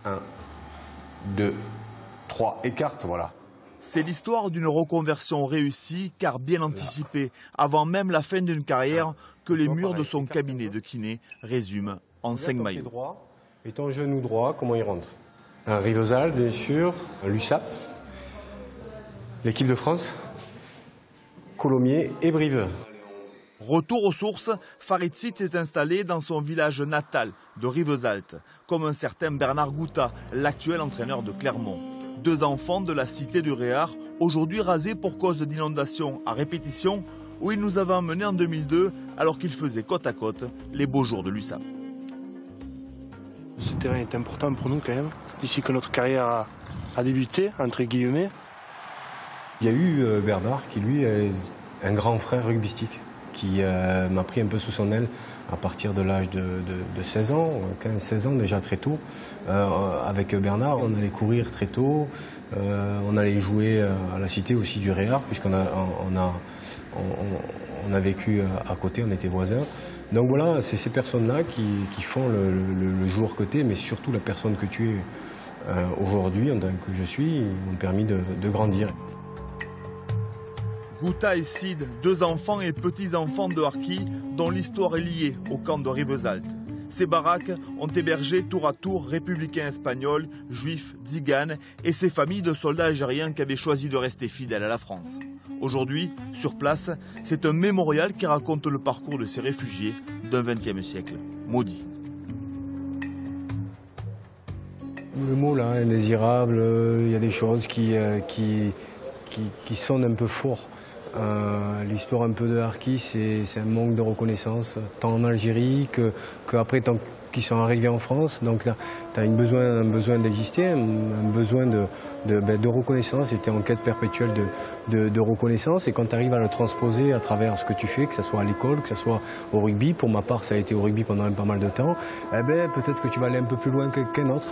1, 2, 3, écarte, voilà. C'est l'histoire d'une reconversion réussie, car bien anticipée, avant même la fin d'une carrière que les murs de son cabinet de kiné résument en 5 maillots. Et ton genou droit, comment il rentre? Un Rivesal, bien sûr, un l'USAP, l'équipe de France, Colomiers et Brive. Retour aux sources, Farid Sit s'est installé dans son village natal de Rivesaltes, comme un certain Bernard Gouta, l'actuel entraîneur de Clermont. 2 enfants de la cité du Réard, aujourd'hui rasés pour cause d'inondations à répétition, où il nous avait emmenés en 2002, alors qu'il faisait côte à côte les beaux jours de l'USAP. Ce terrain est important pour nous quand même. C'est ici que notre carrière a débuté, entre guillemets. Il y a eu Bernard qui lui est un grand frère rugbystique qui m'a pris un peu sous son aile à partir de l'âge de 16 ans, 15-16 ans déjà très tôt. Avec Bernard, on allait courir très tôt, on allait jouer à la cité aussi du Réard, puisqu'on a vécu à côté, on était voisins. Donc voilà, c'est ces personnes-là qui font le joueur côté, mais surtout la personne que tu es aujourd'hui, en tant que je suis, m'ont permis de grandir. Gouta et Sid, 2 enfants et petits-enfants de harkis dont l'histoire est liée au camp de Rivesaltes. Ces baraques ont hébergé tour à tour républicains espagnols, juifs, tziganes et ces familles de soldats algériens qui avaient choisi de rester fidèles à la France. Aujourd'hui, sur place, c'est un mémorial qui raconte le parcours de ces réfugiés d'un XXe siècle maudit. Le mot là, indésirable, il y a des choses qui sonnent un peu fort. L'histoire un peu de Harkis, c'est un manque de reconnaissance, tant en Algérie qu'après, tant qu'ils sont arrivés en France. Donc là, tu as un besoin d'exister, un besoin de reconnaissance, et tu es en quête perpétuelle de reconnaissance. Et quand tu arrives à le transposer à travers ce que tu fais, que ce soit à l'école, que ce soit au rugby, pour ma part ça a été au rugby pendant pas mal de temps, eh ben, peut-être que tu vas aller un peu plus loin qu'un autre.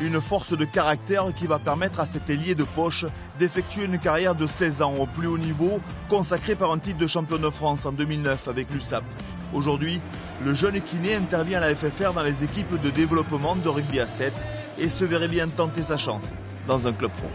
Une force de caractère qui va permettre à cet ailier de poche d'effectuer une carrière de 16 ans au plus haut niveau, consacrée par un titre de champion de France en 2009 avec l'USAP. Aujourd'hui, le jeune kiné intervient à la FFR dans les équipes de développement de rugby à 7 et se verrait bien tenter sa chance dans un club pro.